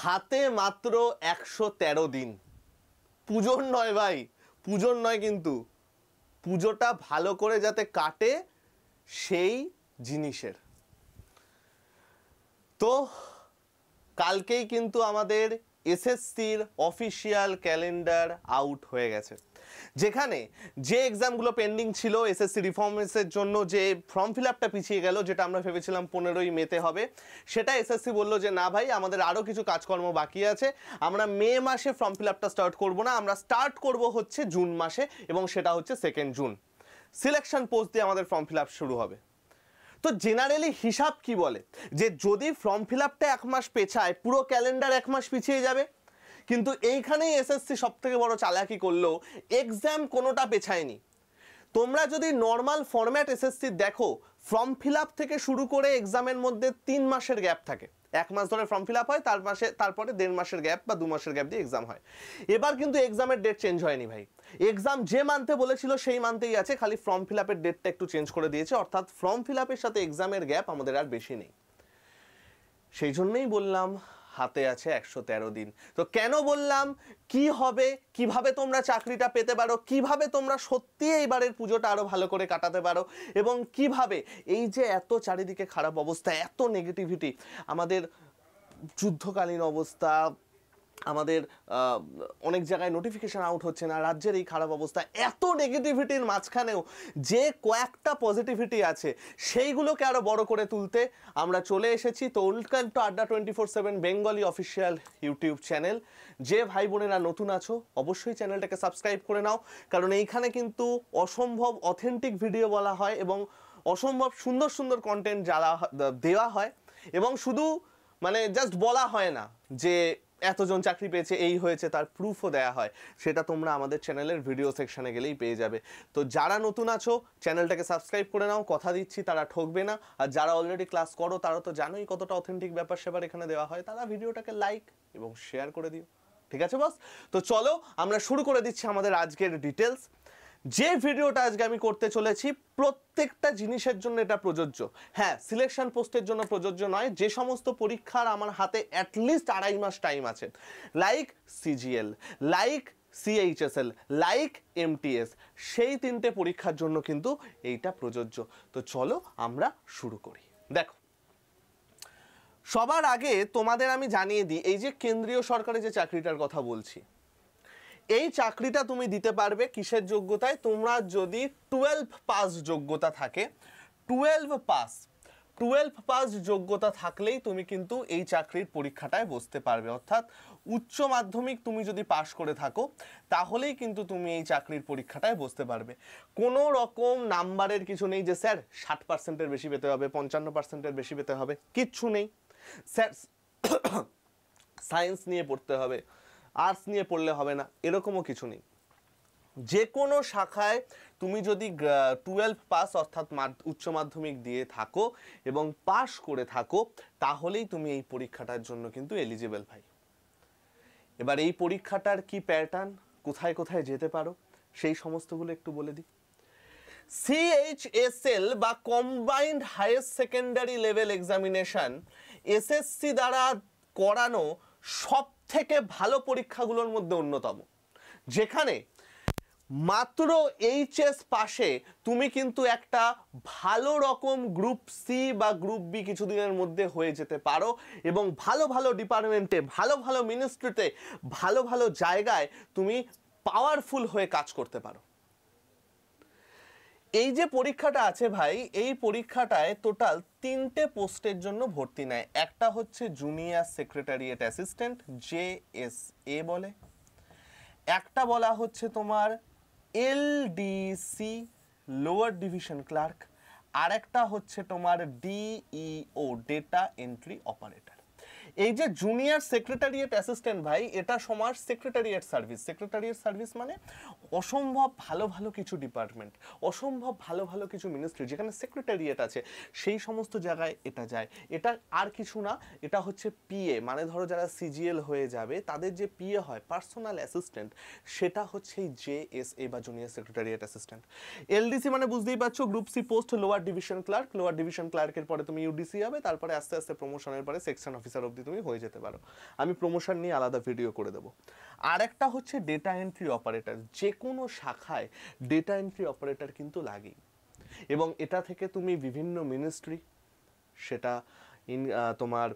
হাতে মাত্র 113 দিন। পুজোর নয় ভাই, পুজোর নয়, কিন্তু পুজোটা ভালো করে যাতে কাটে সেই জিনিসের। তো কালকেই কিন্তু আমাদের এসএসসির অফিসিয়াল ক্যালেন্ডার আউট হয়ে গেছে, যেখানে যে এক্সামগুলো পেন্ডিং ছিল এসএসসি রিফর্মসের জন্য, যে ফর্ম ফিল আপটা পিছিয়ে গেল, যেটা আমরা ভেবেছিলাম 15ই মেতে হবে, সেটা এসএসসি বললো যে না ভাই, আমাদের আরও কিছু কাজকর্ম বাকি আছে, আমরা মে মাসে ফর্ম ফিল আপটা স্টার্ট করবো না, আমরা স্টার্ট করব হচ্ছে জুন মাসে, এবং সেটা হচ্ছে 2 জুন। সিলেকশন পোস্ট দিয়ে আমাদের ফর্ম ফিল আপ শুরু হবে। তো জেনারেলি হিসাব কি বলে যে যদি ফর্ম ফিল আপটা 1 মাস পেছায়, পুরো ক্যালেন্ডার 1 মাস পিছিয়ে যাবে। কিন্তু এইখানেই এসএসসি সব থেকে বড় চালাকি করলো, এক্সাম কোনোটা পেছায়নি। তোমরা যদি নর্মাল ফরম্যাট এসএসসি দেখো, ফর্ম ফিল আপ থেকে শুরু করে এক্সামের মধ্যে 3 মাসের গ্যাপ থাকে। 1 মাস ধরে ফর্ম ফিল আপ হয়, তারপরে 1.5 মাসের গ্যাপ বা 2 মাসের গ্যাপ দিয়ে এক্সাম হয়। এবার কিন্তু এক্সামের ডেট চেঞ্জ হয়নি ভাই, এক্সাম যে মানতে বলেছিল সেই মানতেই আছে, খালি ফর্ম ফিল আপের ডেটটা একটু চেঞ্জ করে দিয়েছে, অর্থাৎ ফর্ম ফিল আপের সাথে এক্সামের গ্যাপ আমাদের আর বেশি নেই। সেই জন্যই বললাম হাতে আছে 113 দিন। তো কেন বললাম, কি হবে, কিভাবে তোমরা চাকরিটা পেতে পারো, কিভাবে তোমরা সত্যি এইবারের পুজোটা আরো ভালো করে কাটাতে পারো, এবং কিভাবে এই যে এত চারিদিকে খারাপ অবস্থা, এত নেগেটিভিটি, আমাদের যুদ্ধকালীন অবস্থা, আমাদের অনেক জায়গায় নোটিফিকেশন আউট হচ্ছে না, রাজ্যের এই খারাপ অবস্থা, এত নেগেটিভিটির মাঝখানেও যে কয়েকটা পজিটিভিটি আছে সেইগুলোকে আরও বড় করে তুলতে আমরা চলে এসেছি। তো ওয়েলকাম টু আড্ডা 24/7 বেঙ্গলি অফিসিয়াল ইউটিউব চ্যানেল। যে ভাই বোনেরা নতুন আছো অবশ্যই চ্যানেলটাকে সাবস্ক্রাইব করে নাও, কারণ এইখানে কিন্তু অসম্ভব অথেন্টিক ভিডিও বলা হয় এবং অসম্ভব সুন্দর সুন্দর কন্টেন্ট দেওয়া হয়, এবং শুধু মানে জাস্ট বলা হয় না যে এতজন চাকরি পেয়েছে, এই হয়েছে, তার প্রুফও দেয়া হয়। সেটা তোমরা আমাদের চ্যানেলের ভিডিও সেকশনে গেলেই পেয়ে যাবে। তো যারা নতুন আছো চ্যানেলটাকে সাবস্ক্রাইব করে নাও, কথা দিচ্ছি তারা ঠকবে না। আর যারা অলরেডি ক্লাস করো তারা তো জানোই কতটা অথেন্টিক ব্যাপার সেবার এখানে দেওয়া হয়, তারা ভিডিওটাকে লাইক এবং শেয়ার করে দিও। ঠিক আছে বস? তো চলো আমরা শুরু করে দিচ্ছি আমাদের আজকের ডিটেলস। যে ভিডিওটা আজকে আমি করতে চলেছি প্রত্যেকটা জিনিসের জন্য এটা প্রযোজ্য। হ্যাঁ, সিলেকশন পোস্টের জন্য প্রযোজ্য নয়, যে সমস্ত পরীক্ষার আমার হাতে অ্যাটলিস্ট 2.5 মাস টাইম আছে, like CGL, like CHSL, like MTS, সেই 3টে পরীক্ষার জন্য কিন্তু এইটা প্রযোজ্য। তো চলো আমরা শুরু করি। দেখো, সবার আগে তোমাদের আমি জানিয়ে দিই, এই যে কেন্দ্রীয় সরকারের যে চাকরিটার কথা বলছি, এই চাকরিটা তুমি দিতে পারবে কিসের যোগ্যতায়? তোমরা যদি 12 পাস যোগ্যতা থাকে, 12 পাস যোগ্যতা থাকলেই তুমি কিন্তু এই চাকরির পরীক্ষাটায় বসতে পারবে। অর্থাৎ উচ্চ মাধ্যমিক তুমি যদি পাশ করে থাকো তাহলেই কিন্তু তুমি এই চাকরির পরীক্ষাটায় বসতে পারবে। কোনো রকম নাম্বারের কিছু নেই যে স্যার 60%-এর বেশি পেতে হবে, 55%-এর বেশি পেতে হবে, কিচ্ছু নেই। স্যার সায়েন্স নিয়ে পড়তে হবে, আর্টস নিয়ে পড়লে হবে না, এরকমও কিছু নেই। যে কোনো শাখায় তুমি যদি 12 পাস অর্থাৎ উচ্চ মাধ্যমিক দিয়ে থাকো এবং পাস করে থাকো তাহলেই তুমি এই পরীক্ষাটার জন্য কিন্তু এলিজিবল ভাই। এবার এই পরীক্ষাটার কি প্যাটার্ন, কোথায় কোথায় যেতে পারো সেই সমস্তগুলো একটু বলে দিই। সিএইচএসএল বা combined higher secondary level examination SSC দ্বারা করানো সব থেকে ভালো পরীক্ষাগুলোর মধ্যে অন্যতম, যেখানে মাত্র এইচএস পাশে তুমি কিন্তু একটা ভালো রকম গ্রুপ সি বা গ্রুপ বি কিছুদিনের মধ্যে হয়ে যেতে পারো, এবং ভালো ভালো ডিপার্টমেন্টে, ভালো ভালো মিনিস্ট্রিতে, ভালো ভালো জায়গায় তুমি পাওয়ারফুল হয়ে কাজ করতে পারো। এই যে পরীক্ষাটা আছে ভাই, এই পরীক্ষাটায় টোটাল 3টে পোস্টের জন্য ভর্তি নেয়। একটা হচ্ছে জুনিয়র সেক্রেটারিয়েট অ্যাসিস্ট্যান্ট, জেএসএ বলে। একটা বলা হচ্ছে তোমার এলডিসি, লোয়ার ডিভিশন ক্লার্ক। আর একটা হচ্ছে তোমার ডিইও, ডেটা এন্ট্রি অপারেটর। এই যে জুনিয়র সেক্রেটারিয়েট অ্যাসিস্ট্যান্ট ভাই, এটা সমাজ সেক্রেটারিয়েট সার্ভিস। সেক্রেটারিয়েট সার্ভিস মানে অসম্ভব ভালো ভালো কিছু ডিপার্টমেন্ট, অসম্ভব ভালো ভালো কিছু মিনিস্ট্রি যেখানে সেক্রেটারিয়েট আছে, সেই সমস্ত জায়গায় এটা যায়। এটা আর কিছু না, এটা হচ্ছে পিএ, মানে ধরো যারা সিজিএল হয়ে যাবে তাদের যে পিএ হয়, পার্সোনাল অ্যাসিস্ট্যান্ট, সেটা হচ্ছে এই জেএসএ বা জুনিয়র সেক্রেটারিয়েট অ্যাসিস্ট্যান্ট। এলডিসি মানে বুঝতেই পারছো, group C post lower division clerk. Lower division ক্লার্কের পরে তুমি ইউডিসি হবে, তারপরে আস্তে আস্তে প্রমোশনের পরে সেকশন অফিসার অব্দি অবধি তুমি হয়ে যেতে পারো, আমি প্রমোশন নিয়ে আলাদা ভিডিও করে দেবো। আর একটা হচ্ছে ডেটা এন্ট্রি অপারেটর, যে কোনো শাখায় ডেটা এন্ট্রি অপারেটর কিন্তু লাগেই, এবং এটা থেকে তুমি বিভিন্ন মিনিস্ট্রি, সেটা তোমার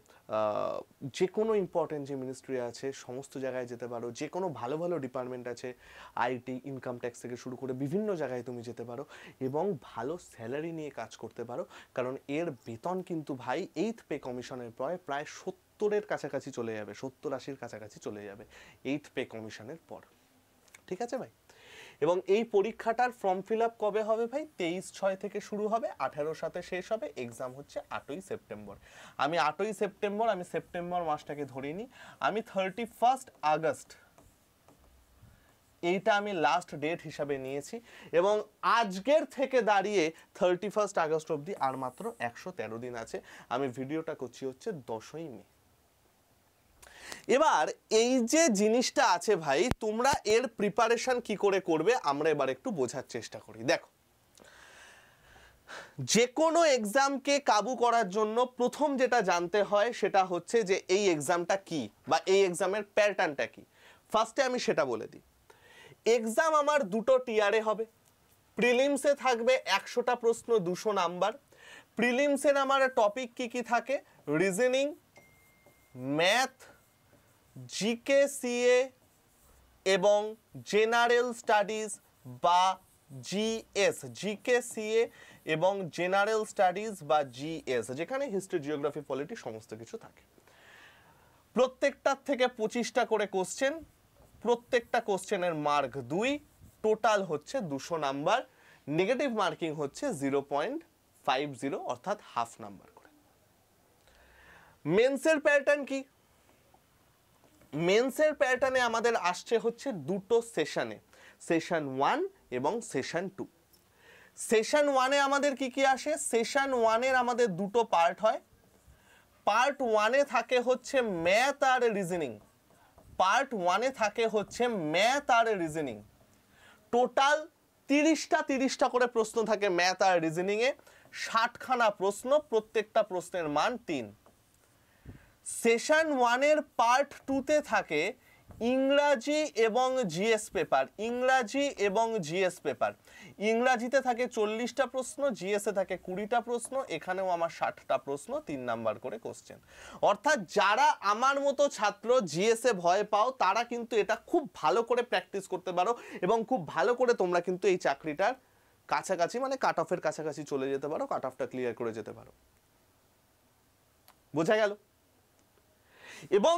যে কোনো ইম্পর্টেন্ট যে মিনিস্ট্রি আছে সমস্ত জায়গায় যেতে পারো, যে কোনো ভালো ভালো ডিপার্টমেন্ট আছে, আইটি, ইনকাম ট্যাক্স থেকে শুরু করে বিভিন্ন জায়গায় তুমি যেতে পারো এবং ভালো স্যালারি নিয়ে কাজ করতে পারো, কারণ এর বেতন কিন্তু ভাই 8th পে কমিশনের প্রায় 70-এর কাছাকাছি চলে যাবে, 70-80-র কাছাকাছি চলে যাবে 8th পে কমিশনের পর। ঠিক আছে ভাই? এবং এই পরীক্ষাটার ফর্ম ফিল আপ কবে হবে ভাই? 23/6 থেকে শুরু হবে, 18/7 শেষ হবে, এক্সাম হচ্ছে 8ই সেপ্টেম্বর। আমি 8ই সেপ্টেম্বর, আমি সেপ্টেম্বর মাসটাকে ধরিনি, আমি 31 আগস্ট এইটা আমি লাস্ট ডেট হিসাবে নিয়েছি, এবং আজকের থেকে দাঁড়িয়ে 31 আগস্ট অবধি আর মাত্র 113 দিন আছে। আমি ভিডিওটা করছি হচ্ছে 10ই মে। এবার এই যে জিনিসটা আছে ভাই, তোমরা এর প্রিপারেশন কি করে করবে আমরা এবার একটু বোঝার চেষ্টা করি। দেখো, যে কোনো এক্সামকে কাবু করার জন্য প্রথম যেটা জানতে হয় সেটা হচ্ছে যে এই এক্সামটা কি বা এই এক্সামের প্যাটার্নটা কি। ফার্স্টে আমি সেটা বলে দিই, এক্সাম আমার দুটো টিয়ারে হবে। প্রিলিমসে থাকবে 100টা প্রশ্ন, 200 নাম্বার। প্রিলিমসের আমার টপিক কি কি থাকে? রিজনিং, ম্যাথ, জিকে সিএ এবং জেনারেল স্টাডিজ বা জিএস। জিকে সিএ এবং জেনারেল স্টাডিজ বা জিএস, যেখানে হিস্ট্রি, জিওগ্রাফি, পলিটি সমস্ত কিছু থাকে। প্রত্যেকটার থেকে 25টা করে কোশ্চেন, প্রত্যেকটা কোশ্চেনের মার্ক 2, টোটাল হচ্ছে 200 নাম্বার। নেগেটিভ মার্কিং হচ্ছে 0.50 অর্থাৎ হাফ নাম্বার করে। মেন্সের প্যাটার্ন কি? মেন্সের প্যাটার্নে আমাদের আসছে হচ্ছে দুটো সেশনে, সেশন 1 এবং সেশন 2। সেশন 1-এ আমাদের কি কি আসে? সেশন 1-এর আমাদের দুটো পার্ট হয়। পার্ট 1-এ থাকে হচ্ছে ম্যাথ আর রিজনিং। পার্ট 1-এ থাকে হচ্ছে ম্যাথ আর রিজনিং। টোটাল 30টা করে প্রশ্ন থাকে ম্যাথ আর রিজনিংয়ে, 60খানা প্রশ্ন, প্রত্যেকটা প্রশ্নের মান 3। সেশন 1-এর পার্ট 2-তে থাকে ইংরাজি এবং জিএস পেপার। ইংরাজি এবং জিএস পেপার, ইংরাজিতে থাকে 40টা প্রশ্ন, জিএসে থাকে 20টা প্রশ্ন, এখানেও আমার 60টা প্রশ্ন, 3 নাম্বার করে কোশ্চেন। অর্থাৎ যারা আমার মতো ছাত্র জিএসে ভয় পাও তারা কিন্তু এটা খুব ভালো করে প্র্যাকটিস করতে পারো এবং খুব ভালো করে তোমরা কিন্তু এই চাকরিটার কাছাকাছি, মানে কাট অফের কাছাকাছি চলে যেতে পারো, কাট অফটা ক্লিয়ার করে যেতে পারো। বোঝা গেল? এবং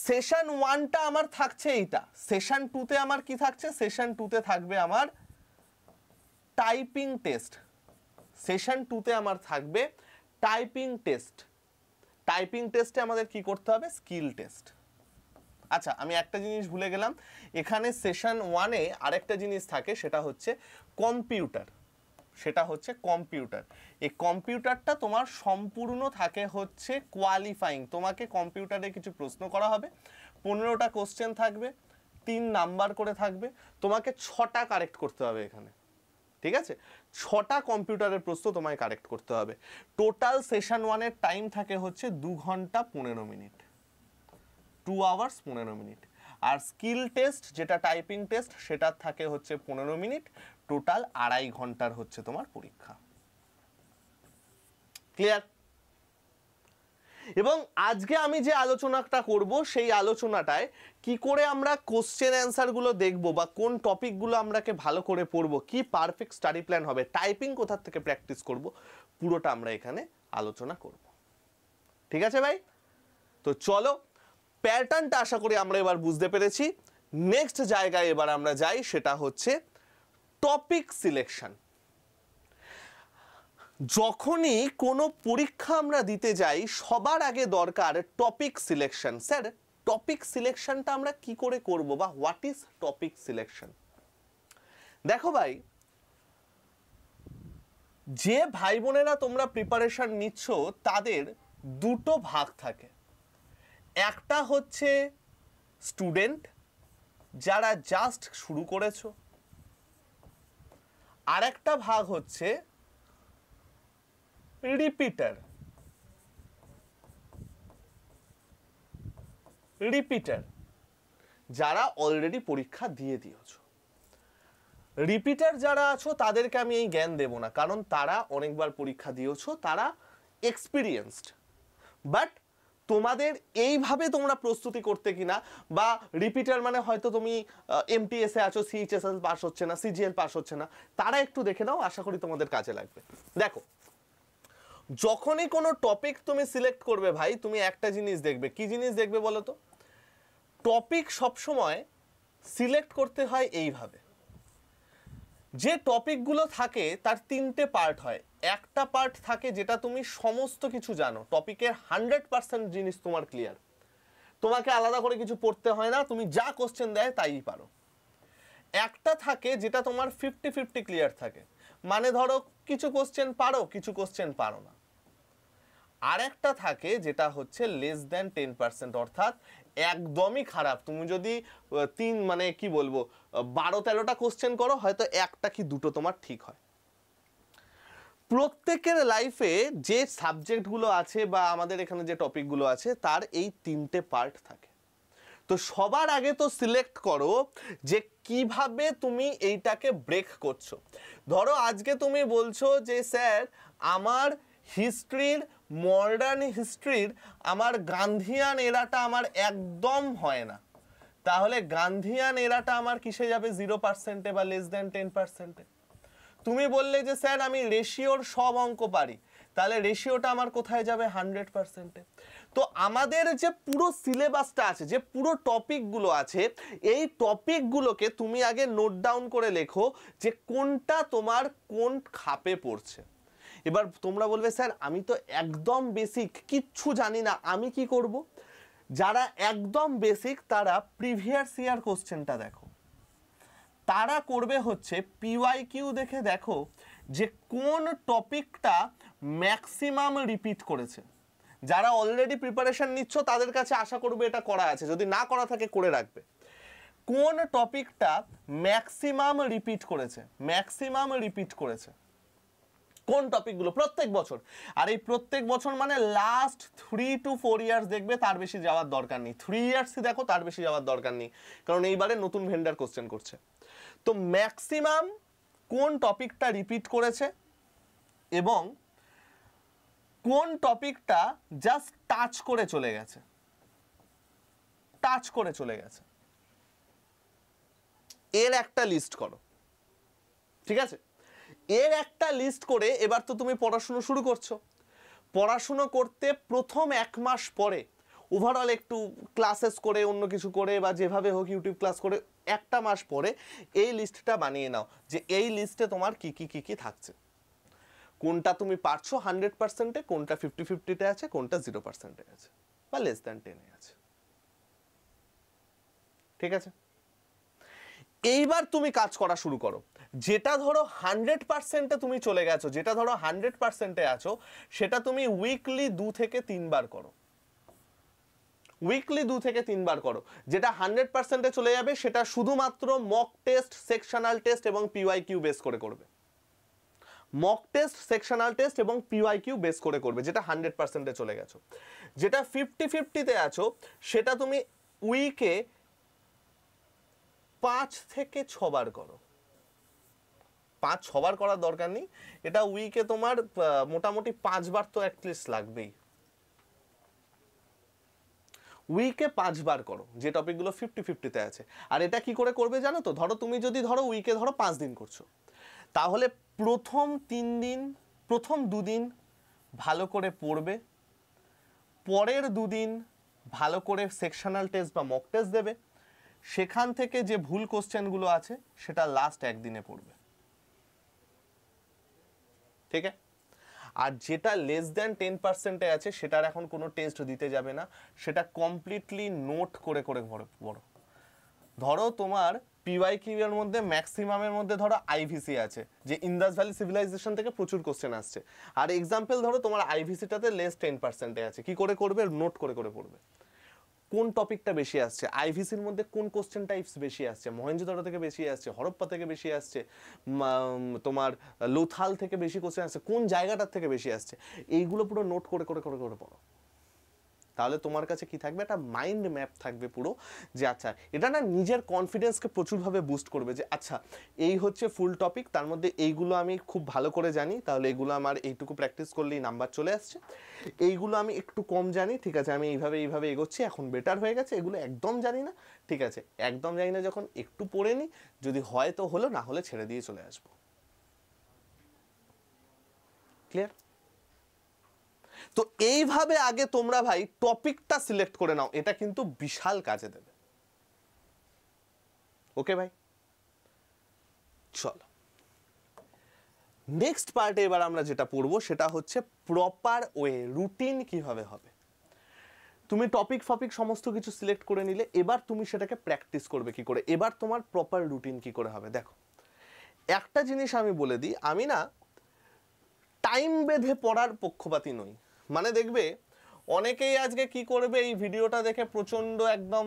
সেশন 1টা আমার থাকছে এইটা। সেশন 2-তে আমার কি থাকছে? সেশন 2-তে থাকবে আমার টাইপিং টেস্ট। সেশন 2-তে আমার থাকবে টাইপিং টেস্ট। টাইপিং টেস্টে আমাদের কি করতে হবে? Skill test. আচ্ছা, আমি একটা জিনিস ভুলে গেলাম, এখানে সেশন 1-এ আরেকটা জিনিস থাকে, সেটা হচ্ছে কম্পিউটার। সেটা হচ্ছে কম্পিউটার। এই কম্পিউটারটা তোমার সম্পূর্ণ থাকে হচ্ছে কোয়ালিফাইং। তোমাকে কম্পিউটারে কিছু প্রশ্ন করা হবে, 15টা কোশ্চেন থাকবে, 3 নাম্বার করে থাকবে, তোমাকে 6টা কারেক্ট করতে হবে এখানে। ঠিক আছে? 6টা কম্পিউটারের প্রশ্ন তোমায় কারেক্ট করতে হবে। টোটাল সেশন 1-এর টাইম থাকে হচ্ছে 2 ঘন্টা 15 মিনিট, 2 আওয়ার্স 15 মিনিট। আর স্কিল টেস্ট যেটা টাইপিং টেস্ট সেটা থাকে হচ্ছে 15 মিনিট, টোটাল 2.5 ঘন্টার হচ্ছে তোমার পরীক্ষা। ক্লিয়ার? এবং আজকে আমি যে আলোচনাটা করব সেই আলোচনাটায় কি করে আমরা কোশ্চেন অ্যান্সার গুলো দেখব বা কোন টপিকগুলো আমরাকে ভালো করে পড়বো, কি পারফেক্ট স্টাডি প্ল্যান হবে, টাইপিং কোথা থেকে প্র্যাকটিস করব, পুরোটা আমরা এখানে আলোচনা করব। ঠিক আছে ভাই? তো চলো, প্যাটার্নটা আশা করি আমরা এবার বুঝতে পেরেছি। নেক্সট জায়গায় এবার আমরা যাই, সেটা হচ্ছে টপিক সিলেকশন। যখনই কোনো পরীক্ষা আমরা দিতে যাই সবার আগে দরকার টপিক সিলেকশন। স্যার, টপিক সিলেকশনটা আমরা কি করে করব বা হোয়াট ইজ টপিক সিলেকশন? দেখো ভাই, যে ভাই বোনেরা তোমরা প্রিপারেশন নিচ্ছ তাদের দুটো ভাগ থাকে। একটা হচ্ছে স্টুডেন্ট, যারা জাস্ট শুরু করেছো, আর একটা ভাগ হচ্ছে রিপিটার। রিপিটার, যারা অলরেডি পরীক্ষা দিয়ে দিয়েছ। রিপিটার যারা আছো তাদেরকে আমি এই জ্ঞান দেব না, কারণ তারা অনেকবার পরীক্ষা দিয়েছো, তারা এক্সপিরিয়েন্সড। বাট তোমাদের এইভাবে তোমরা প্রস্তুতি করতে কিনা, বা রিপিটার মানে হয়তো তুমি এমটিএস এ আছো, সিএইচএসএল পাস হচ্ছে না, সিজিএল পাস হচ্ছে না, তারা একটু দেখে নাও, আশা করি তোমাদের কাজে লাগবে। দেখো, যখনই কোনো টপিক তুমি সিলেক্ট করবে ভাই, তুমি একটা জিনিস দেখবে। কি জিনিস দেখবে বলো তো? টপিক সবসময় সিলেক্ট করতে হয় এইভাবে, যে টপিকগুলো থাকে তার তিনটে পার্ট হয়। একটা পার্ট থাকে যেটা তুমি সমস্ত কিছু জানো, টপিকের 100% জিনিস তোমার ক্লিয়ার, তোমাকে আলাদা করে কিছু পড়তে হয় না, তুমি যা কোশ্চেন দেয় তাই পারো। একটা থাকে যেটা তোমার 50-50 ক্লিয়ার থাকে, মানে ধরো কিছু কোশ্চেন পারো, কিছু কোশ্চেন পারো না। আর একটা থাকে যেটা হচ্ছে লেস দ্যান 10%, অর্থাৎ একদমই খারাপ। তুমি যদি মানে কি বলবো 12-13টা কোশ্চেন করো, হয়তো একটা কি দুটো তোমার ঠিক হয়। প্রত্যেকের লাইফে যে সাবজেক্টগুলো আছে বা আমাদের এখানে যে টপিকগুলো আছে তার এই তিনটে পার্ট থাকে। তো সবার আগে তো সিলেক্ট করো যে কিভাবে তুমি এইটাকে ব্রেক করছো। ধরো আজকে তুমি বলছো যে স্যার আমার হিস্ট্রির, মডার্ন হিস্ট্রির আমার গান্ধিয়ান এরাটা আমার একদম হয় না, তাহলে গান্ধিয়ান এরাটা আমার কিসে যাবে? 0%-এ বা লেস দ্যান 10%-এ। তুমি বললে যে স্যার আমি রেশিওর সব অঙ্ক পারি, তাহলে রেশিওটা আমার কোথায় যাবে? 100%-এ। তো আমাদের যে পুরো সিলেবাসটা আছে, যে পুরো টপিকগুলো আছে, এই টপিকগুলোকে তুমি আগে নোট ডাউন করে লেখো যে কোনটা তোমার কোন খাপে পড়ছে। এবার তোমরা বলবে স্যার আমি তো একদম বেসিক, কিচ্ছু জানি না, আমি কি করব? যারা একদম বেসিক তারা প্রিভিয়াস ইয়ার কোশ্চেনটা দেখো। তারা করবে হচ্ছে পিওয়াইকিউ দেখে দেখো যে কোন টপিকটা ম্যাক্সিমাম রিপিট করেছে। যারা অলরেডি প্রিপারেশন নিচ্ছ তাদের কাছে আশা করবে এটা করা আছে, যদি না করা থাকে করে রাখবে। কোন টপিকটা ম্যাক্সিমাম রিপিট করেছে, ম্যাক্সিমাম রিপিট করেছে কোন টপিকগুলো প্রত্যেক বছর। আর এই প্রত্যেক বছর মানে লাস্ট 3 to 4 ইয়ার্স দেখবে, তার বেশি যাওয়ার দরকার নেই। 3 ইয়ার্সই দেখো, তার বেশি যাওয়ার দরকার নেই, কারণ এইবারে নতুন ভেন্ডার কোশ্চেন করছে। তো ম্যাক্সিমাম কোন টপিকটা রিপিট করেছে এবং কোন টপিকটা জাস্ট টাচ করে চলে গেছে, টাচ করে চলে গেছে, এর একটা লিস্ট করো। ঠিক আছে, এর একটা লিস্ট করে এবার তো তুমি পড়াশুনো শুরু করছো। পড়াশুনো করতে প্রথম 1 মাস পরে ওভারঅল একটু ক্লাসেস করে, অন্য কিছু করে, বা যেভাবে হোক ইউটিউব ক্লাস করে, একটা মাস পরে এই লিস্টটা বানিয়ে নাও যে এই লিস্টে তোমার কি কি কি কি থাকছে, কোনটা তুমি পারছো 100%-এ, কোনটা 50-50-তে আছে, কোনটা 0%-এ আছে বা লেস দ্যান 10-এ আছে। ঠিক আছে, এইবার তুমি কাজ করা শুরু করো। যেটা ধরো 100%-এ তুমি চলে গেছো, যেটা ধরো 100%-এ আছো, সেটা তুমি উইকলি 2 থেকে 3 বার করো। উইকলি 2 থেকে 3 বার করো। যেটা 100%-এ চলে যাবে সেটা শুধুমাত্র মক টেস্ট, সেকশনাল টেস্ট এবং পিওয়াইকিউ বেস করে করবে। মক টেস্ট, সেকশনাল টেস্ট এবং পিওয়াইকিউ বেস করে করবে, যেটা 100%-এ চলে গেছো। যেটা 50-50-তে আছো সেটা তুমি উইকে 5 থেকে 6 বার করো। 5-6 বার করার দরকার নেই, এটা উইকে তোমার মোটামুটি 5 বার তো অ্যাটলিস্ট লাগবেই। উইকে 5 বার করো যে টপিকগুলো 50-50-তে আছে। আর এটা কি করে করবে জানো তো? ধরো তুমি যদি ধরো উইকে ধরো 5 দিন করছো, তাহলে প্রথম 3 দিন, প্রথম 2 দিন ভালো করে পড়বে, পরের 2 দিন ভালো করে সেকশনাল টেস্ট বা মক টেস্ট দেবে, সেখান থেকে যে ভুল কোশ্চেনগুলো আছে সেটা লাস্ট 1 দিনে পড়বে। ঠিক আছে, আর যেটা লেস দ্যান 10%-এ আছে সেটার এখন কোনো টেস্ট দিতে যাবে না, সেটা কমপ্লিটলি নোট করে করে পড়ো। ধরো তোমার পিওয়াইকিউ এর মধ্যে ম্যাক্সিমামের মধ্যে ধরো আইভিসি আছে, যে ইন্দাস ভ্যালি সিভিলাইজেশন থেকে প্রচুর কোশ্চেন আসছে, আর এক্সাম্পল ধরো তোমার আইভিসিটাতে লেস 10%-এ আছে। কি করে করবে? নোট করে করে পড়বে। কোন টপিকটা বেশি আসছে, আইভিসির মধ্যে কোন কোশ্চেন টাইপস বেশি আসছে, মহেঞ্জোদারো থেকে বেশি আসছে, হরপ্পা থেকে বেশি আসছে, তোমার লোথাল থেকে বেশি কোশ্চেন আসছে, কোন জায়গাটার থেকে বেশি আসছে, এইগুলো পুরো নোট করে করে করে করে পড়ো। তাহলে তোমার কাছে কি থাকবে, একটা মাইন্ড ম্যাপ থাকবে পুরো, যে আচ্ছা এটা না নিজের কনফিডেন্সকে প্রচুরভাবে বুস্ট করবে, যে আচ্ছা এই হচ্ছে ফুল টপিক, তার মধ্যে এইগুলো আমি খুব ভালো করে জানি, তাহলে এইগুলো আমার এইটুকু প্র্যাকটিস করলেই নাম্বার চলে আসছে, এইগুলো আমি একটু কম জানি, ঠিক আছে আমি এইভাবে এগোচ্ছি, এখন বেটার হয়ে গেছে, এগুলো একদম জানি না, ঠিক আছে একদম জানি না, যখন একটু পড়ে নিই, যদি হয় তো হলো, না হলে ছেড়ে দিয়ে চলে আসবো। ক্লিয়ার? তো এইভাবে আগে তোমরা ভাই টপিকটা সিলেক্ট করে নাও, এটা কিন্তু বিশাল কাজে দেবে। ওকে ভাই, চলো নেক্সট পার্টে এবার আমরা যেটা পড়বো সেটা হচ্ছে প্রপার ওয়ে, রুটিন কিভাবে হবে। তুমি টপিক ফপিক সমস্ত কিছু সিলেক্ট করে নিলে, এবার তুমি সেটাকে প্র্যাকটিস করবে কি করে, এবার তোমার প্রপার রুটিন কি করে হবে। দেখো একটা জিনিস আমি বলে দিই, আমি না টাইম বেঁধে পড়ার পক্ষপাতী নই। মানে দেখবে অনেকেই আজকে কি করবে, এই ভিডিওটা দেখে প্রচন্ড একদম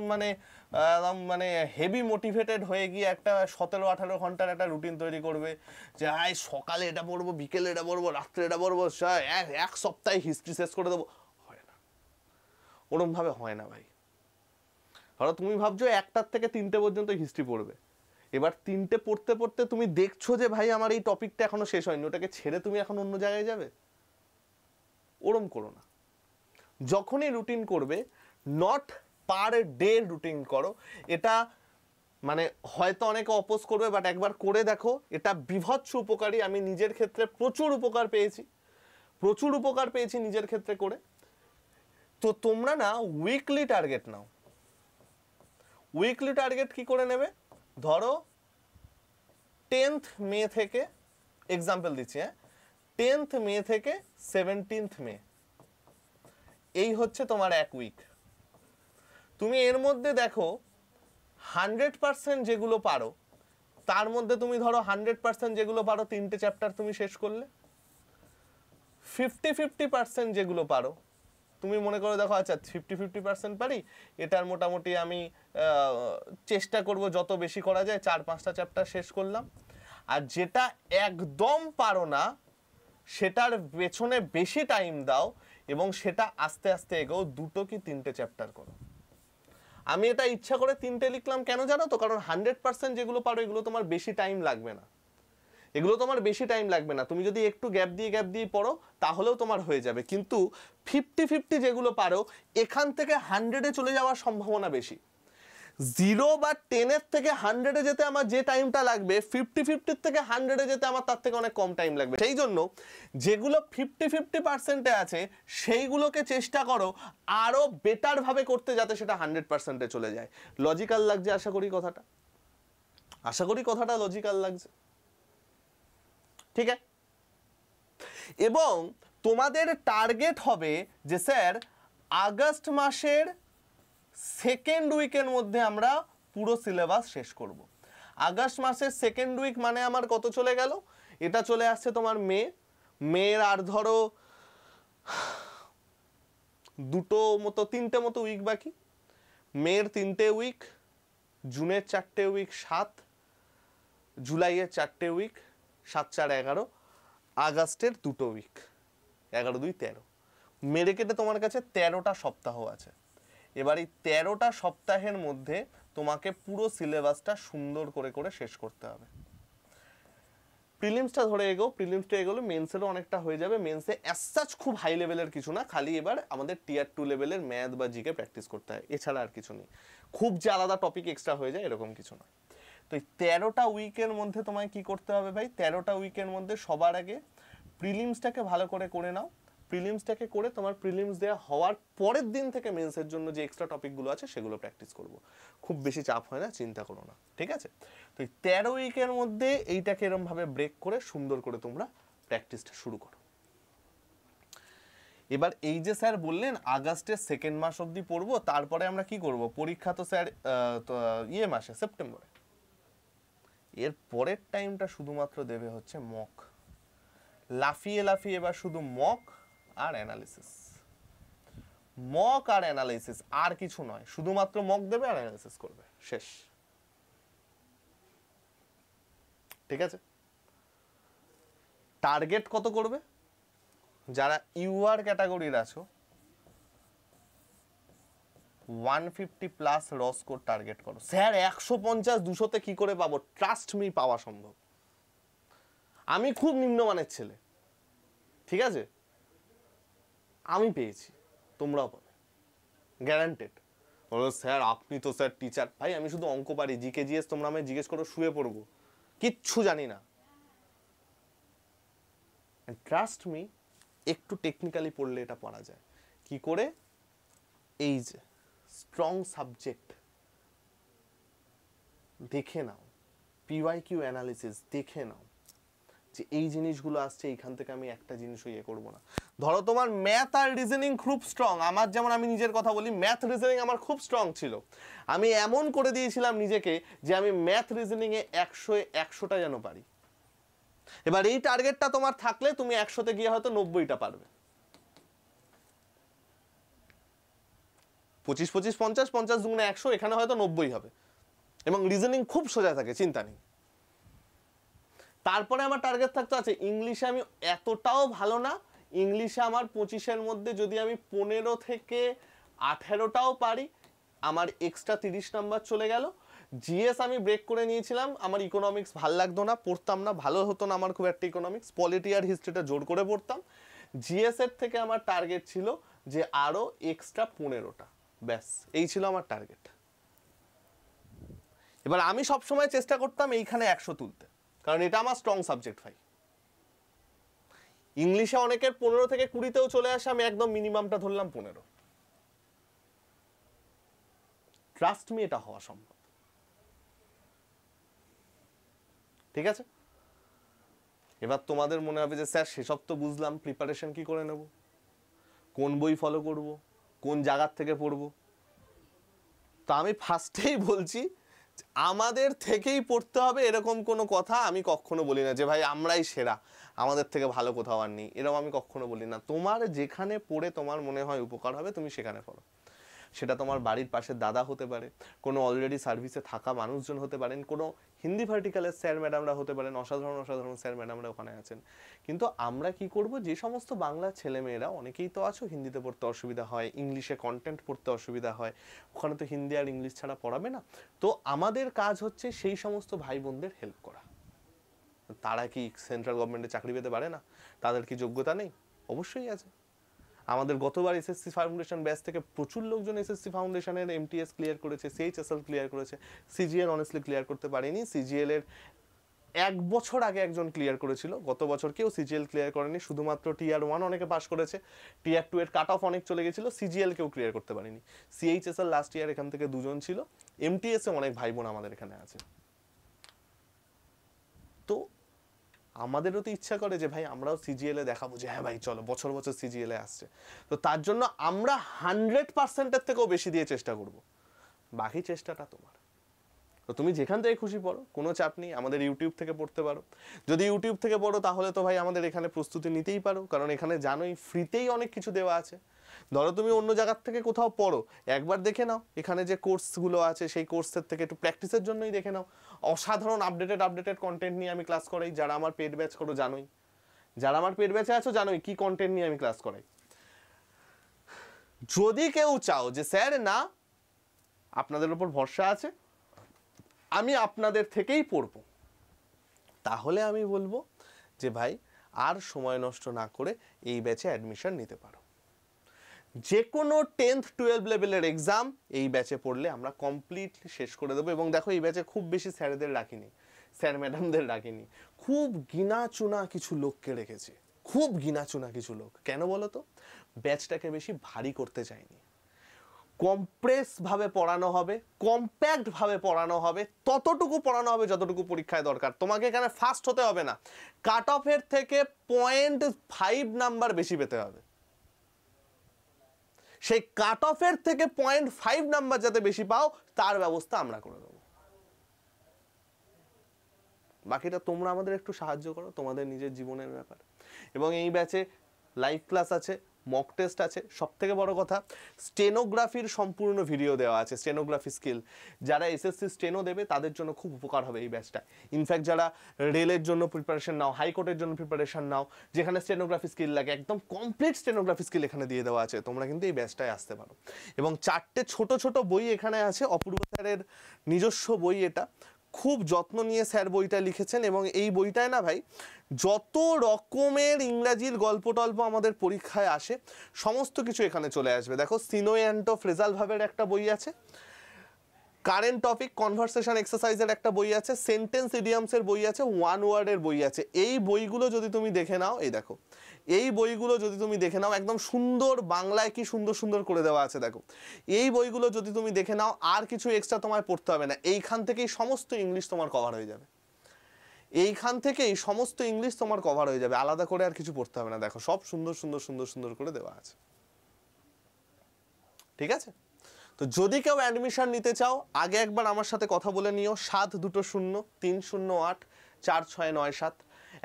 মানে হেভি মোটিভেটেড হয়ে গিয়ে একটা 17-18 ঘন্টার একটা রুটিন তৈরি করবে, যে আয় সকালে এটা পড়বো, বিকেলে এটা পড়বো, রাত্রে এটা পড়বো, এক সপ্তাহে হিস্ট্রি শেষ করে দেবো। হয় না, ওরমভাবে হয় না ভাই। ধরো তুমি ভাবছো 1টার থেকে 3টে পর্যন্ত হিস্ট্রি পড়বে, এবার 3টে পড়তে পড়তে তুমি দেখছো যে ভাই আমার এই টপিকটা এখনো শেষ হয়নি, ওটাকে ছেড়ে তুমি এখন অন্য জায়গায় যাবে? ওরম করো না। যখনই রুটিন করবে, নট পার ডে রুটিন করো। এটা মানে হয়তো অনেকে অপোজ করবে, বাট একবার করে দেখো, এটা বিভৎস উপকারী। আমি নিজের ক্ষেত্রে প্রচুর উপকার পেয়েছি নিজের ক্ষেত্রে করে। তো তোমরা না উইকলি টার্গেট নাও। উইকলি টার্গেট কি করে নেবে, ধরো 10th মে থেকে, এক্সাম্পল দিচ্ছি, 10th মে থেকে 17th মে, এই হচ্ছে তোমার এক উইক। তুমি এর মধ্যে দেখো 100% যেগুলো পারো, তার মধ্যে তুমি ধরো 100% যেগুলো পারো 3টে চ্যাপ্টার তুমি শেষ করলে। 50-50% যেগুলো পারো, তুমি মনে করে দেখো আচ্ছা 50-50% পারি, এটার মোটামুটি আমি চেষ্টা করব যত বেশি করা যায় 4-5টা চ্যাপ্টার শেষ করলাম। আর যেটা একদম পারো না, সেটার পেছনে বেশি টাইম দাও এবং সেটা আস্তে আস্তে এগোও, 2টো কি 3টে চ্যাপ্টার করো। আমি এটা ইচ্ছা করে 3টে লিখলাম কেন জানো তো, কারণ 100% যেগুলো পারো এগুলো তোমার বেশি টাইম লাগবে না, তুমি যদি একটু গ্যাপ দিয়ে পড়ো তাহলেও তোমার হয়ে যাবে। কিন্তু 50-50 যেগুলো পারো, এখান থেকে 100-এ চলে যাওয়ার সম্ভাবনা বেশি। 0 বা 10-এর থেকে 100-এ যেতে আমার যে টাইমটা লাগবে, 50-50 থেকে 100-এ যেতে আমার তার থেকে অনেক কম টাইম লাগবে। সেই জন্য যেগুলো 50-50%-এ আছে সেইগুলোকে চেষ্টা করো আরো বেটার ভাবে করতে, যাতে সেটা 100%-এ চলে যায়। লজিক্যাল লাগছে আশা করি কথাটা লজিক্যাল লাগছে, ঠিক আছে? এবং তোমাদের টার্গেট হবে যে স্যার আগস্ট মাসের সেকেন্ড উইকের মধ্যে আমরা পুরো সিলেবাস শেষ করব। আগস্ট মাসের সেকেন্ড উইক মানে আমার কত চলে গেল, এটা চলে আসছে তোমার মের আর ধরো 3টে মতো উইক বাকি। মের 3টে উইক, জুনের 4টে উইক, 7, জুলাইয়ের 4টে উইক, 7-4-11, আগস্টের 2টো উইক, 11-2-13, মেরে কেটে তোমার কাছে 13টা সপ্তাহ আছে। এবার এই 13টা সপ্তাহের মধ্যে তোমাকে পুরো সিলেবাসটা সুন্দর করে করে শেষ করতে হবে। প্রিলিমসটা ধরে প্রিলিমসটা এগোলে মেন্সেরও অনেকটা হয়ে যাবে। মেন্সে অ্যাজ সাচ খুব হাই লেভেলের কিছু না, খালি এবার আমাদের টিয়ার 2 লেভেলের ম্যাথ বা জিকে প্র্যাকটিস করতে হয়, এছাড়া আর কিছু নেই। খুব যে আলাদা টপিক এক্সট্রা হয়ে যায় এরকম কিছু নয়। তো এই 13টা উইকের মধ্যে তোমায় কি করতে হবে ভাই, 13টা উইকের মধ্যে সবার আগে প্রিলিমসটাকে ভালো করে নাও। প্রিলিমসটাকে করে তোমার প্রিলিমস দেওয়া হওয়ার পরের দিন থেকে মেন্সের জন্য যে এক্সট্রা টপিকগুলো আছে সেগুলো প্র্যাকটিস করবো। খুব বেশি চাপ হয় না, চিন্তা করো না, ঠিক আছে? তো এই 13 উইকের মধ্যে এইটাকে এরমভাবে ব্রেক করে সুন্দর করে তোমরা প্র্যাকটিসটা শুরু করো। এবার এই যে স্যার বললেন আগস্টের সেকেন্ড মাস অবধি পড়বো, তারপরে আমরা কি করব, পরীক্ষা তো স্যার মাসে সেপ্টেম্বরে। এর পরের টাইমটা শুধুমাত্র দেবে হচ্ছে মক, লাফিয়ে এবার শুধু মক আর অ্যানালাইসিস, আর কিছু নয়, শুধুমাত্র মক দেবে আর অ্যানালাইসিস করবে, শেষ। ঠিক আছে? টার্গেট কত করবে, যারা ইউআর ক্যাটাগরির আছো 150+ র স্কোর টার্গেট করো। স্যার 150-200-তে কি করে পাবো? ট্রাস্ট মি, পাওয়া সম্ভব। আমি খুব নিম্নমানের ছেলে, ঠিক আছে, আমি পেয়েছি, তোমরাও পাবে, গ্যারান্টেড। বলো স্যার আপনি তো স্যার টিচার। ভাই আমি শুধু অঙ্ক পারি, জিকে জিএস তোমরা আমায় জিজ্ঞেস করো শুয়ে পড়বো, কিচ্ছু জানি না। ট্রাস্ট মি, একটু টেকনিক্যালি পড়লে এটা পড়া যায়। কি করে? এই যে স্ট্রং সাবজেক্ট দেখে নাও, পিওয়াইকিউ অ্যানালিসিস দেখে নাও, যে এই জিনিসগুলো আসছে, এইখান থেকে আমি একটা জিনিসও ইয়ে করবো না। ধরো তোমার ম্যাথ আর রিজনিং খুব স্ট্রং, আমার যেমন আমি নিজের কথা বলি, ম্যাথ রিজনিং আমার খুব স্ট্রং ছিল। আমি এমন করে দিয়েছিলাম নিজেকে যে আমি ম্যাথ রিজনিংয়ে 100-100টা যেন পারি। এবার এই টার্গেটটা তোমার থাকলে তুমি 100তে গিয়ে হয়তো 90টা পারবে। 25-25, 50, 50 দুগুণে 100, এখানে হয়তো 90 হবে। এবং রিজনিং খুব সোজা থাকে, চিন্তা নেই। তারপরে আমার টার্গেট থাকতে আছে ইংলিশে আমি এতটাও ভালো না, ইংলিশে আমার 25-এর মধ্যে যদি আমি 15 থেকে 18টাও পারি, আমার এক্সট্রা 30 নাম্বার চলে গেল। জিএস আমি ব্রেক করে নিয়েছিলাম, আমার ইকোনমিক্স ভাল লাগতো না, পড়তাম না, ভালো হতো না আমার খুব একটা ইকোনমিক্স, পলিটি আর হিস্ট্রিটা জোর করে পড়তাম। জিএস এর থেকে আমার টার্গেট ছিল যে আরো এক্সট্রা 15টা, ব্যাস এই ছিল আমার টার্গেট। এবার আমি সবসময় চেষ্টা করতাম এইখানে 100 তুলতে, কারণ এটা আমার স্ট্রং সাবজেক্ট ভাই। ইংলিশে অনেকের 15 থেকে 20তেও চলে আসে, আমি একদম মিনিমামটা ধরলাম 15। ট্রাস্ট মি, এটা হওয়া সম্ভব, ঠিক আছে? এবার তোমাদের মনে হবে যে স্যার সেসব তো বুঝলাম, প্রিপারেশন কি করে নেব, কোন বই ফলো করব, কোন জায়গার থেকে পড়ব? তো আমি ফার্স্টেই বলছি আমাদের থেকেই পড়তে হবে, এরকম কোনো কথা আমি কখনো বলি না যে ভাই আমরাই সেরা, আমাদের থেকে ভালো কোথাও আর নেই, এরকম আমি কখনো বলি না। তোমার যেখানে পড়ে তোমার মনে হয় উপকার হবে তুমি সেখানে পড়ো। সেটা তোমার বাড়ির পাশে দাদা হতে পারে, কোনো অলরেডি সার্ভিসে থাকা মানুষজন হতে পারেন, কোনো হিন্দি ভার্টিক্যালের স্যার ম্যাডামরা হতে পারেন, অসাধারণ অসাধারণ স্যার ম্যাডামরা ওখানে আছেন। কিন্তু আমরা কি করব, যে সমস্ত বাংলা ছেলেমেয়েরা, অনেকেই তো আছো হিন্দিতে পড়তে অসুবিধা হয়, ইংলিশে কন্টেন্ট পড়তে অসুবিধা হয়, ওখানে তো হিন্দি আর ইংলিশ ছাড়া পড়াবে না। তো আমাদের কাজ হচ্ছে সেই সমস্ত ভাই বোনদের হেল্প করা। তারা কি সেন্ট্রাল গভর্নমেন্টে চাকরি পেতে পারে না? তাদের কি যোগ্যতা নেই? অবশ্যই আছে। আমাদের গতবার এসএসসি ফাউন্ডেশন ব্যাচ থেকে প্রচুর লোকজন এসএসসি ফাউন্ডেশনের এমটিএস ক্লিয়ার করেছে, সিএইচএসএল ক্লিয়ার করেছে, সিজিএল অনেস্টলি ক্লিয়ার করতে পারেনি। সিজিএল এর 1 বছর আগে একজন ক্লিয়ার করেছিল, গত বছর কেউ সিজিএল ক্লিয়ার করেনি, শুধুমাত্র টিআর 1 অনেকে পাস করেছে, টিআর 2 এর কাট অফ অনেক চলে গেছিল, সিজিএল কেউ ক্লিয়ার করতে পারেনি। সিএইচএসএল লাস্ট ইয়ার এখান থেকে 2 জন ছিল, এমটিএস এ অনেক ভাই বোন আমাদের এখানে আছে। তো আমাদেরও তো ইচ্ছা করে যে ভাই আমরাও সিজিএল এ দেখাবো যে হ্যাঁ ভাই চলো, বছর বছর সিজিএল এ আসছে। তো তার জন্য আমরা 100%-এর থেকেও বেশি দিয়ে চেষ্টা করব, বাকি চেষ্টাটা তোমার। তো তুমি যেখান থেকে খুশি পড়ো, কোনো চাপ নেই, আমাদের ইউটিউব থেকে পড়তে পারো। যদি ইউটিউব থেকে পড়ো তাহলে তো ভাই আমাদের এখানে প্রস্তুতি নিতেই পারো, কারণ এখানে জানোই ফ্রিতেই অনেক কিছু দেওয়া আছে। ধরো তুমি অন্য জায়গার থেকে কোথাও পড়ো, একবার দেখে নাও এখানে যে কোর্সগুলো আছে সেই কোর্সের থেকে একটু প্র্যাকটিসের জন্যই দেখে নাও। অসাধারণ আপডেটেড কন্টেন্ট নিয়ে আমি ক্লাস করাই, যারা আমার পেড ব্যাচ করো জানোই, যারা আমার পেড ব্যাচে আছো জানোই কি কন্টেন্ট নিয়ে আমি ক্লাস করাই। যদি কেউ চাও যে স্যার না আপনাদের উপর ভরসা আছে, আমি আপনাদের থেকেই পড়বো, তাহলে আমি বলবো যে ভাই আর সময় নষ্ট না করে এই ব্যাচে অ্যাডমিশন নিতে পারো। যে কোনো 10th 12 লেভেলের এক্সাম এই ব্যাচে পড়লে আমরা কমপ্লিটলি শেষ করে দেবো। এবং দেখো এই ব্যাচে খুব বেশি স্যারদের রাখিনি, স্যার ম্যাডামদের রাখিনি, খুব গিনা চুনা কিছু লোককে রেখেছি, খুব গিনা চুনা কিছু লোক। কেন বলো তো? ব্যাচটাকে বেশি ভারী করতে চাইনি, কম্প্রেস ভাবে পড়ানো হবে, কম্প্যাক্ট ভাবে পড়ানো হবে, ততটুকু পড়ানো হবে যতটুকু পরীক্ষায় দরকার। তোমাকে এখানে ফার্স্ট হতে হবে না, কাট অফের থেকে 0.5 নাম্বার বেশি পেতে হবে। সেই কাট অফের থেকে 0.5 নাম্বার যাতে বেশি পাও তার ব্যবস্থা আমরা করে দেবো। বাকিটা তোমরা আমাদের একটু সাহায্য করো, তোমাদের নিজের জীবনের ব্যাপার। এবং এই ব্যাচে লাইভ ক্লাস আছে, মক টেস্ট আছে, সবথেকে বড় কথা স্টেনোগ্রাফির সম্পূর্ণ ভিডিও দেওয়া আছে, স্টেনোগ্রাফি স্কিল। যারা এসএসসি স্টেনো দেবে তাদের জন্য খুব উপকার হবে এই ব্যাচটা। ইনফ্যাক্ট যারা রেলের জন্য প্রিপারেশন নাও, হাইকোর্টের জন্য প্রিপারেশন নাও, যেখানে স্টেনোগ্রাফি স্কিল লাগে, একদম কমপ্লিট স্টেনোগ্রাফি স্কিল এখানে দিয়ে দেওয়া আছে, তোমরা কিন্তু এই ব্যাচটায় আসতে পারো। এবং 4টে ছোট ছোট বই এখানে আছে, অপূর্ব স্যারের নিজস্ব বই এটা, খুব যত্ন নিয়ে স্যার বইটা লিখেছেন। এবং এই বইটায় না ভাই যত রকমের ইংরাজির গল্প টল্প আমাদের পরীক্ষায় আসে সমস্ত কিছু এখানে চলে আসবে। দেখো সিনোয়ান্টো ফ্রেজাল ভাবের একটা বই আছে, কারেন্ট টপিক কনভারসেশন এক্সারসাইজের একটা বই আছে, সেন্টেন্স ইডিয়ামসের বই আছে, ওয়ান ওয়ার্ডের বই আছে। এই বইগুলো যদি তুমি দেখে নাও, এই দেখো এই বইগুলো যদি তুমি দেখে নাও, একদম সুন্দর বাংলায় কি সুন্দর সুন্দর করে দেওয়া আছে। দেখো এই বইগুলো যদি তুমি দেখে নাও, আর কিছু এক্সট্রা তোমায় পড়তে হবে না, এইখান থেকেই সমস্ত ইংলিশ তোমার কভার হয়ে যাবে, এইখান থেকেই সমস্ত ইংলিশ তোমার কভার হয়ে যাবে, আলাদা করে আর কিছু পড়তে হবে না। দেখো সব সুন্দর সুন্দর সুন্দর সুন্দর করে দেওয়া আছে, ঠিক আছে? তো যদি কেউ অ্যাডমিশন নিতে চাও আগে একবার আমার সাথে কথা বলে নিও, 7203084697,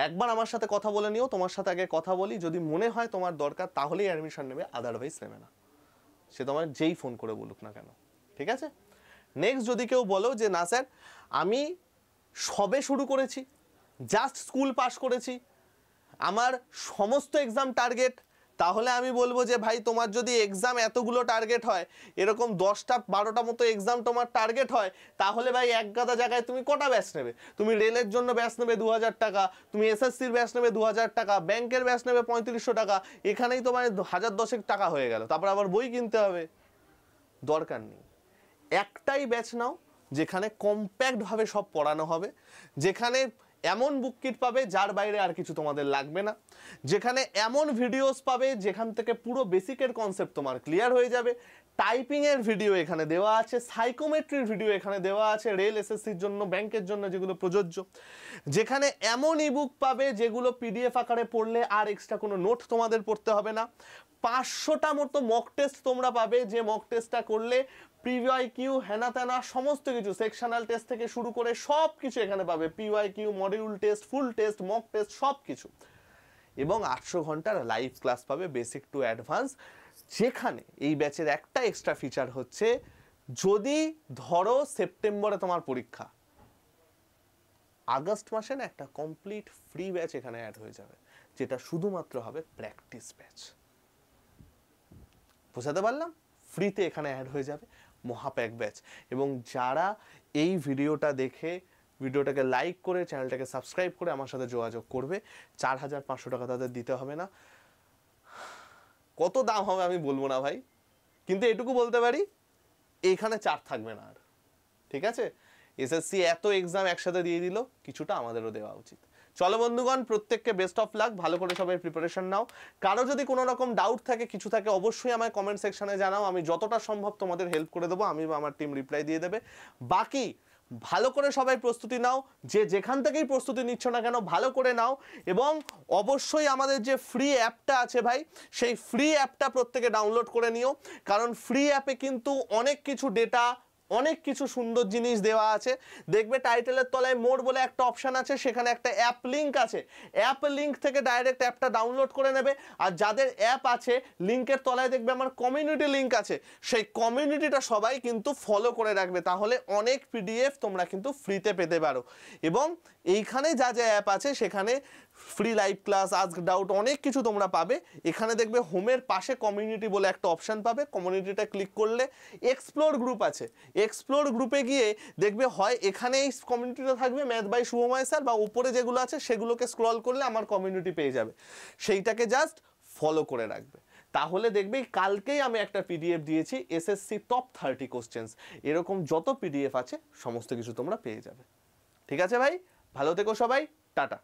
একবার আমার সাথে কথা বলে নিও, তোমার সাথে আগে কথা বলি, যদি মনে হয় তোমার দরকার তাহলেই অ্যাডমিশন নেবে, আদারওয়াইজ নেবে না, সে তোমার যেই ফোন করে বলুক না কেন, ঠিক আছে? নেক্সট যদি কেউ বলো যে না স্যার আমি সবে শুরু করেছি, জাস্ট স্কুল পাস করেছি, আমার সমস্ত এক্সাম টার্গেট, তাহলে আমি বলবো যে ভাই তোমার যদি এক্সাম এতগুলো টার্গেট হয়, এরকম 10টা 12টা মতো এক্সাম তোমার টার্গেট হয়, তাহলে ভাই এক গাদা জায়গায় তুমি কটা ব্যাচ নেবে? তুমি রেলের জন্য ব্যাচ নেবে 2000 টাকা, তুমি এসএসসির ব্যাচ নেবে 2000 টাকা, ব্যাংকের ব্যাচ নেবে 3500 টাকা, এখানেই তোমার 1010 টাকা হয়ে গেল, তারপর আবার বই কিনতে হবে, দরকার নেই। একটাই ব্যাচ নাও যেখানে কম্প্যাক্টভাবে সব পড়ানো হবে, যেখানে এমন বুক কিট পাবে যার বাইরে আর কিছু তোমাদের লাগবে না, যেখানে এমন ভিডিওস পাবে যেখান থেকে পুরো বেসিকের কনসেপ্ট তোমার ক্লিয়ার হয়ে যাবে, টাইপিংয়ের ভিডিও এখানে দেওয়া আছে, সাইকোমেট্রির ভিডিও এখানে দেওয়া আছে, রেল এসএসসির জন্য ব্যাংকের জন্য যেগুলো প্রযোজ্য, যেখানে এমন ইবুক পাবে যেগুলো পিডিএফ আকারে পড়লে আর এক্সট্রা কোনো নোট তোমাদের পড়তে হবে না, 500টা মতো মক টেস্ট তোমরা পাবে, যে মক টেস্টটা করলে প্রিভিআইকিউ হেনা তেনা সমস্ত কিছু, সেকশনাল টেস্ট থেকে শুরু করে সব কিছু এখানে পাবে, পিওয়াইকিউ, মডিউল টেস্ট, ফুল টেস্ট, মক টেস্ট সব কিছু, এবং 800 ঘন্টার লাইভ ক্লাস পাবে বেসিক টু অ্যাডভান্স। যেখানে এই ব্যাচের একটা এক্সট্রা ফিচার হচ্ছে, যদি ধরো সেপ্টেম্বরে তোমার পরীক্ষা, আগস্ট মাসে না একটা কমপ্লিট ফ্রি ব্যাচ এখানে অ্যাড হয়ে যাবে, যেটা শুধুমাত্র হবে প্র্যাকটিস ব্যাচ। বোঝাতে পারলাম? ফ্রিতে এখানে অ্যাড হয়ে যাবে মহাপ্যাক ব্যাচ। এবং যারা এই ভিডিওটা দেখে ভিডিওটাকে লাইক করে চ্যানেলটাকে সাবস্ক্রাইব করে আমার সাথে যোগাযোগ করবে, 4500 টাকা তাদের দিতে হবে না। কত দাম হবে আমি বলবো না ভাই, কিন্তু এটুকু বলতে পারি এইখানে চার থাকবে না আর, ঠিক আছে? এসএসসি এত এক্সাম একসাথে দিয়ে দিল, কিছুটা আমাদেরও দেওয়া উচিত। চলো বন্ধুগণ, প্রত্যেককে বেস্ট অফ লাক, ভালো করে সবাই প্রিপারেশন নাও। কারো যদি কোনো রকম ডাউট থাকে, কিছু থাকে, অবশ্যই আমায় কমেন্ট সেকশনে জানাও, আমি যতটা সম্ভব তোমাদের হেল্প করে দেবো, আমি বা আমার টিম রিপ্লাই দিয়ে দেবে। বাকি ভালো করে সবাই প্রস্তুতি নাও, যে যেখান থেকেই প্রস্তুতি নিচ্ছ না কেন ভালো করে নাও, এবং অবশ্যই আমাদের যে ফ্রি অ্যাপটা আছে ভাই, সেই ফ্রি অ্যাপটা প্রত্যেকে ডাউনলোড করে নিও, কারণ ফ্রি অ্যাপে কিন্তু অনেক কিছু ডেটা, অনেক কিছু সুন্দর জিনিস দেওয়া আছে। দেখবে টাইটেলের তলায় মোর বলে একটা অপশান আছে, সেখানে একটা অ্যাপ লিঙ্ক আছে, অ্যাপ লিঙ্ক থেকে ডাইরেক্ট অ্যাপটা ডাউনলোড করে নেবে। আর যাদের অ্যাপ আছে, লিঙ্কের তলায় দেখবে আমার কমিউনিটি লিঙ্ক আছে, সেই কমিউনিটিটা সবাই কিন্তু ফলো করে রাখবে, তাহলে অনেক পিডিএফ তোমরা কিন্তু ফ্রিতে পেতে পারো। এবং এইখানে যা যা অ্যাপ আছে সেখানে free live class, ask doubt, অনেক কিছু তোমরা পাবে। এখানে দেখবে হোমের পাশে কমিউনিটি বলে একটা অপশান পাবে, কমিউনিটিটা ক্লিক করলে এক্সপ্লোর গ্রুপ আছে, এক্সপ্লোর গ্রুপে গিয়ে দেখবে হয় এখানে এই কমিউনিটিটা থাকবে ম্যাথ বাই শুভময় স্যার, বা উপরে যেগুলো আছে সেগুলোকে স্ক্রল করলে আমার কমিউনিটি পেয়ে যাবে, সেইটাকে জাস্ট ফলো করে রাখবে। তাহলে দেখবে কালকেই আমি একটা পিডিএফ দিয়েছি, এসএসসি টপ 30 কোশ্চেন্স, এরকম যত পিডিএফ আছে সমস্ত কিছু তোমরা পেয়ে যাবে। ঠিক আছে ভাই, ভালো থেকো সবাই, টাটা।